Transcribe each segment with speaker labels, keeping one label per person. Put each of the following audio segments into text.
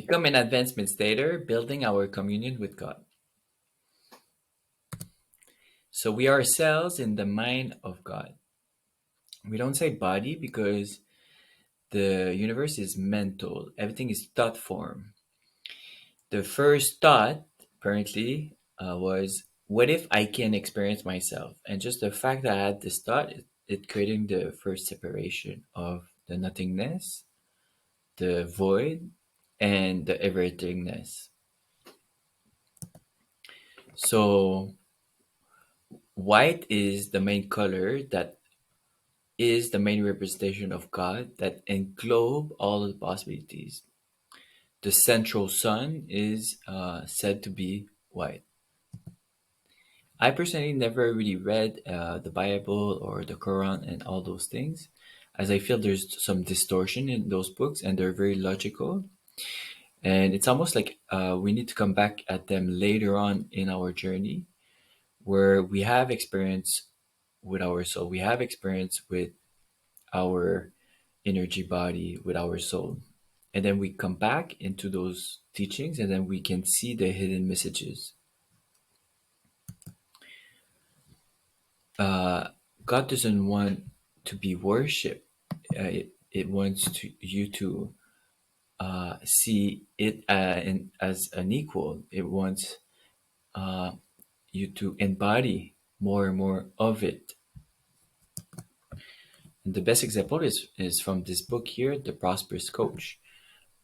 Speaker 1: Become an advanced meditator, building our communion with God. So we are cells in the mind of God. We don't say body because the universe is mental. Everything is thought form. The first thought, apparently, was what if I can experience myself? And just the fact that I had this thought, it creating the first separation of the nothingness, the void, and the everythingness. So white is the main color that is the main representation of God that englobe all the possibilities. The central sun is said to be white. I personally never really read the Bible or the Quran and all those things, as I feel there's some distortion in those books and they're very logical. And it's almost like we need to come back at them later on in our journey where we have experience with our soul, we have experience with our energy body, with our soul. And then we come back into those teachings and then we can see the hidden messages. God doesn't want to be worshipped. It wants you to see it as an equal. It wants you to embody more and more of it. And the best example is from this book here, The Prosperous Coach.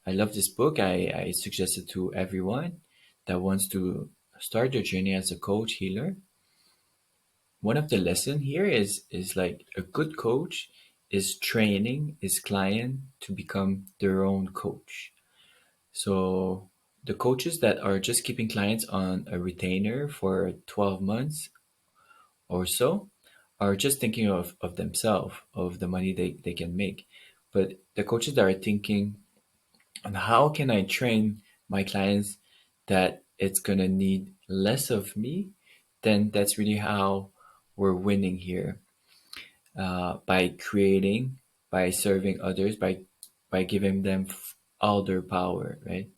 Speaker 1: I love this book. I suggest it to everyone that wants to start their journey as a coach healer. One of the lesson here is like a good coach is training his client to become their own coach. So the coaches that are just keeping clients on a retainer for 12 months or so are just thinking of themselves, of the money they can make. But the coaches that are thinking on how can I train my clients that it's gonna need less of me, then that's really how we're winning here. By creating, by serving others, by giving them all their power, right?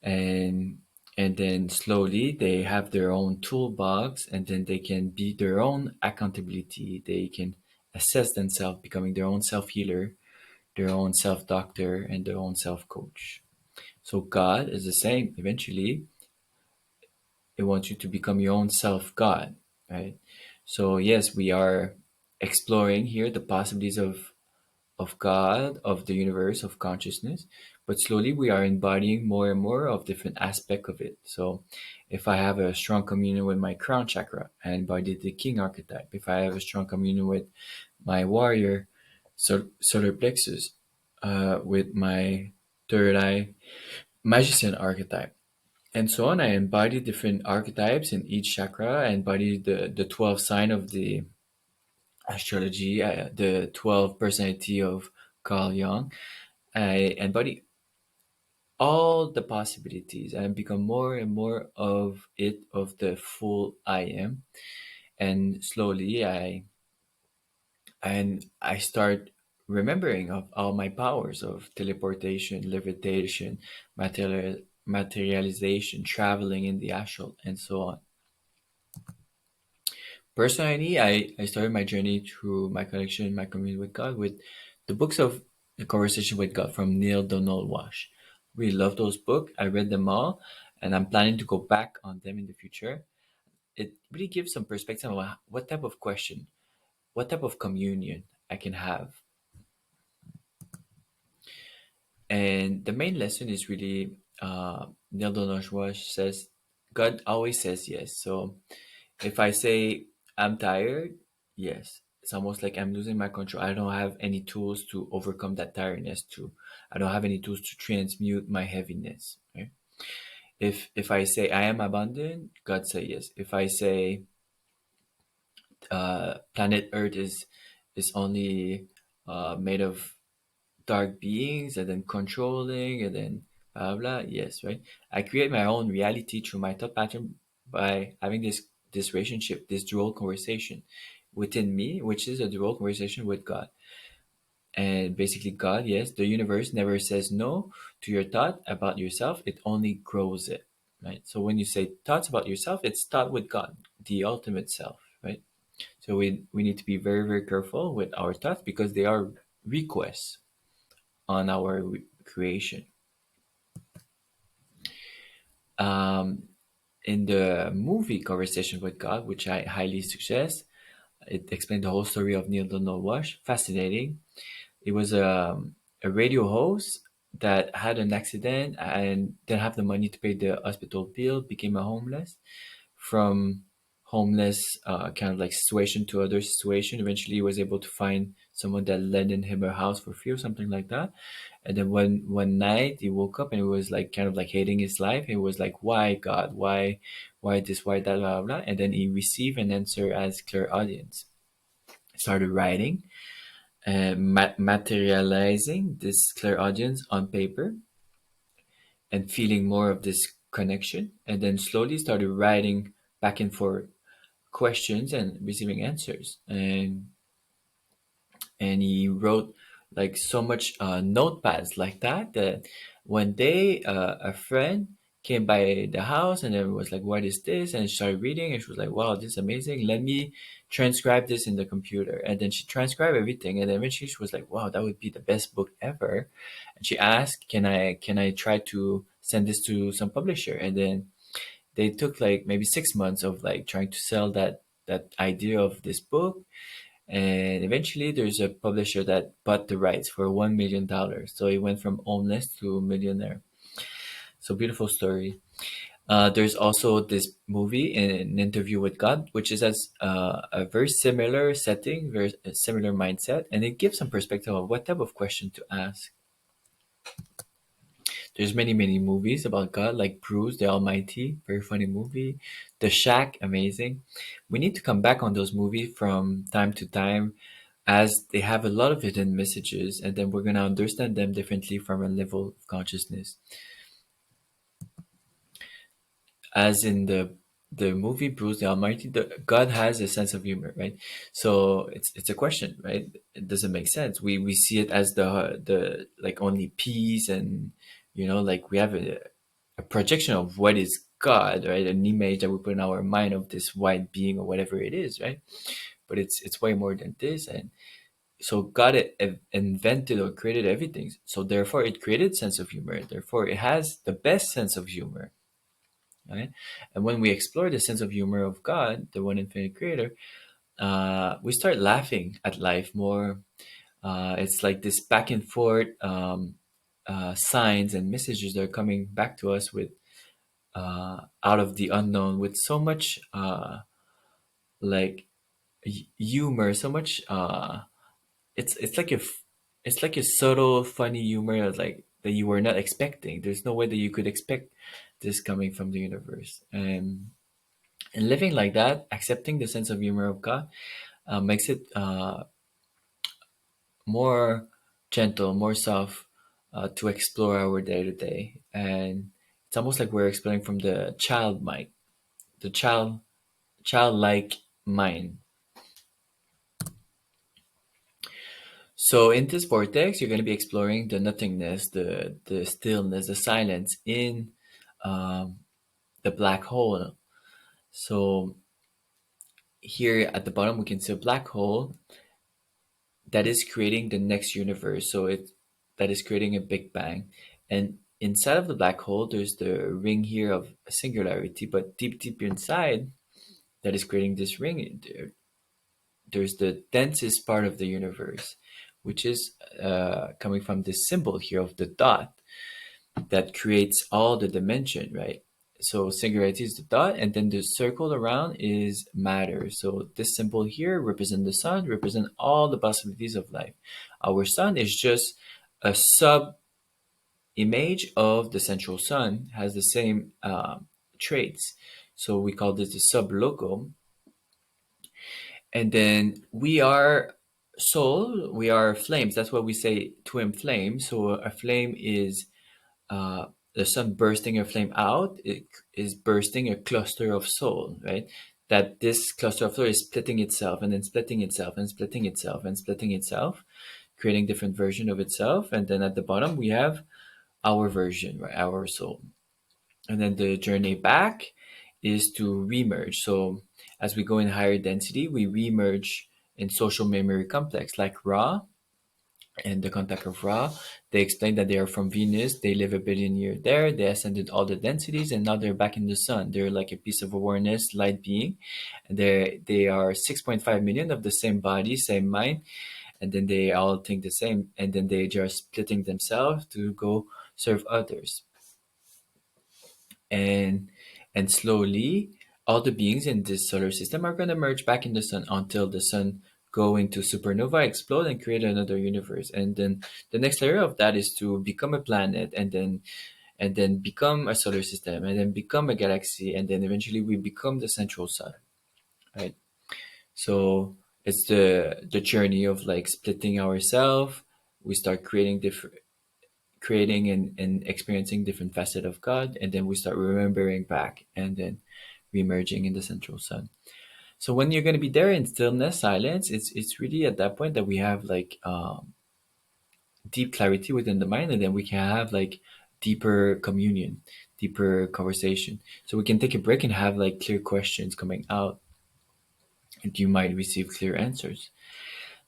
Speaker 1: And and then slowly they have their own toolbox, and then they can be their own accountability. They can assess themselves, becoming their own self healer, their own self doctor, and their own self coach. So God is the same. Eventually, it wants you to become your own self God, right? So yes, we are exploring here the possibilities of God, of the universe, of consciousness, but slowly we are embodying more and more of different aspect of it. So if I have a strong communion with my crown chakra, I embody the king archetype. If I have a strong communion with my warrior solar plexus, with my third eye magician archetype, and so on. I embody different archetypes in each chakra. I embody the 12 sign of the astrology, the 12 personality of Carl Jung. I embody all the possibilities and become more and more of it, of the full I am. And slowly I start remembering of all my powers of teleportation, levitation, materialization, traveling in the astral, and so on. Personally, I started my journey through my connection, my communion with God, with the books of The Conversation with God from Neil Donald Walsh. Really love those books. I read them all, and I'm planning to go back on them in the future. It really gives some perspective on what type of question, what type of communion I can have. And the main lesson is really Neil Donald Walsh says, God always says yes. So if I say I'm tired, yes, it's almost like I'm losing my control. I don't have any tools to overcome that tiredness too. I don't have any tools to transmute my heaviness. Right? If I say I am abundant, God say yes. If I say planet Earth is only made of dark beings and then controlling and then blah blah, yes, right? I create my own reality through my thought pattern by having this relationship, this dual conversation within me, which is a dual conversation with God. And basically God, yes, the universe never says no to your thought about yourself, it only grows it, right? So when you say thoughts about yourself, it's thought with God, the ultimate self, right? So we need to be very, very careful with our thoughts because they are requests on our creation. Um, in the movie Conversation with God, which I highly suggest, it explained the whole story of Neil Donald Walsh. Fascinating. It was a radio host that had an accident and didn't have the money to pay the hospital bill, became a homeless. From homeless kind of like situation to other situation. Eventually, he was able to find someone that lent in him a house for free or something like that. And then one night he woke up and he was like kind of like hating his life. He was like, "Why God? Why this? Why that? Blah blah." Blah. And then he received an answer as clear audience. Started writing and materializing this clear audience on paper and feeling more of this connection. And then slowly started writing back and forth questions and receiving answers. And he wrote like so much notepads like that that one day a friend came by the house and then was like, "What is this?" And she started reading and she was like, "Wow, this is amazing. Let me transcribe this in the computer." And then she transcribed everything and then eventually she was like, "Wow, that would be the best book ever." And she asked, "Can I try to send this to some publisher?" And then they took like maybe 6 months of like trying to sell that idea of this book, and eventually there's a publisher that bought the rights for $1 million. So he went from homeless to millionaire. So beautiful story. There's also this movie, An Interview with God, which is as a very similar setting, very similar mindset, and it gives some perspective of what type of question to ask. There's many, many movies about God, like Bruce the Almighty, very funny movie. The Shack, amazing. We need to come back on those movies from time to time as they have a lot of hidden messages, and then we're going to understand them differently from a level of consciousness. As in the movie Bruce the Almighty, God has a sense of humor, right? So it's a question, right? It doesn't make sense. We see it as the like only peace and like we have a projection of what is God, right? An image that we put in our mind of this white being or whatever it is, right? But it's way more than this, and so God invented or created everything. So therefore, it created sense of humor. Therefore, it has the best sense of humor, right? And when we explore the sense of humor of God, the one infinite creator, we start laughing at life more. It's like this back and forth signs and messages that are coming back to us with out of the unknown with so much like humor, so much. It's like it's like a subtle, funny humor like that you were not expecting. There's no way that you could expect this coming from the universe. And living like that, accepting the sense of humor of God, makes it more gentle, more soft to explore our day to day. And it's almost like we're exploring from the child mind, the childlike mind. So in this vortex, you're going to be exploring the nothingness, the stillness, the silence in um, the black hole. So here at the bottom, we can see a black hole that is creating the next universe. So it that is creating a Big Bang, and inside of the black hole, there's the ring here of singularity. But deep, deep inside, that is creating this ring. There's the densest part of the universe, which is coming from this symbol here of the dot that creates all the dimension, right? So singularity is the dot, and then the circle around is matter. So this symbol here represent the sun, represent all the possibilities of life. Our sun is just a sub image of the central sun, has the same traits. So we call this the sub logo. And then we are soul, we are flames. That's what we say, twin flame. So a flame is uh, the sun bursting a flame out. It is bursting a cluster of soul, right? That this cluster of soul is splitting itself and then splitting itself and splitting itself and splitting itself, creating different version of itself. And then at the bottom we have our version, right? Our soul. And then the journey back is to remerge. So as we go in higher density, we remerge in social memory complex like Ra and the contact of Ra. They explain that they are from Venus. They live a billion years there. They ascended all the densities, and now they're back in the sun. They're like a piece of awareness, light being. And they are 6.5 million of the same body, same mind, and then they all think the same, and then they just splitting themselves to go serve others. And slowly all the beings in this solar system are going to merge back in the sun until the sun go into supernova, explode, and create another universe. And then the next layer of that is to become a planet, and then become a solar system, and then become a galaxy, and then eventually we become the central sun, right? So it's the journey of like splitting ourselves. We start creating and experiencing different facets of God, and then we start remembering back, and then remerging in the central sun. So when you're going to be there in stillness, silence, it's really at that point that we have like deep clarity within the mind, and then we can have like deeper communion, deeper conversation. So we can take a break and have like clear questions coming out, and you might receive clear answers.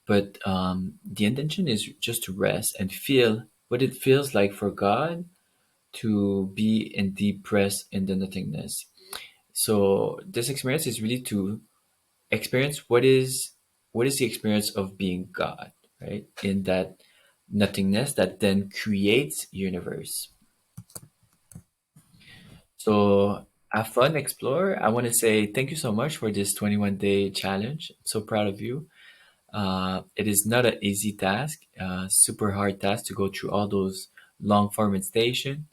Speaker 1: But the intention is just to rest and feel what it feels like for God to be in deep rest in the nothingness. So this experience is really to experience what is the experience of being God, right? In that nothingness that then creates universe. So have fun, explore. I want to say thank you so much for this 21-day challenge. I'm so proud of you. It is not an easy task, super hard task to go through all those long form meditation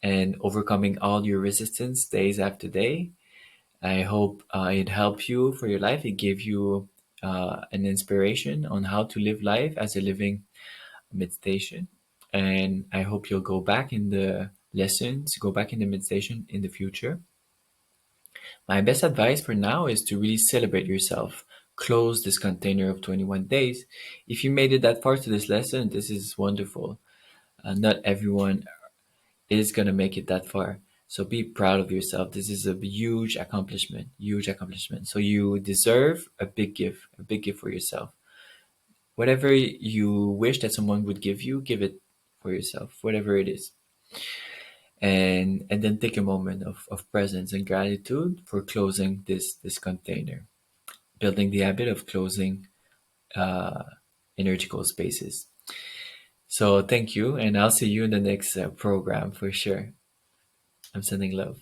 Speaker 1: and overcoming all your resistance days after day. I hope it helped you for your life. It gave you an inspiration on how to live life as a living meditation. And I hope you'll go back in the lessons, go back in the meditation in the future. My best advice for now is to really celebrate yourself. Close this container of 21 days. If you made it that far to this lesson, this is wonderful. Not everyone is going to make it that far. So be proud of yourself. This is a huge accomplishment, huge accomplishment. So you deserve a big gift for yourself. Whatever you wish that someone would give it for yourself, whatever it is. And then take a moment of presence and gratitude for closing this container, building the habit of closing uh, energical spaces. So thank you, and I'll see you in the next program for sure. I'm sending love.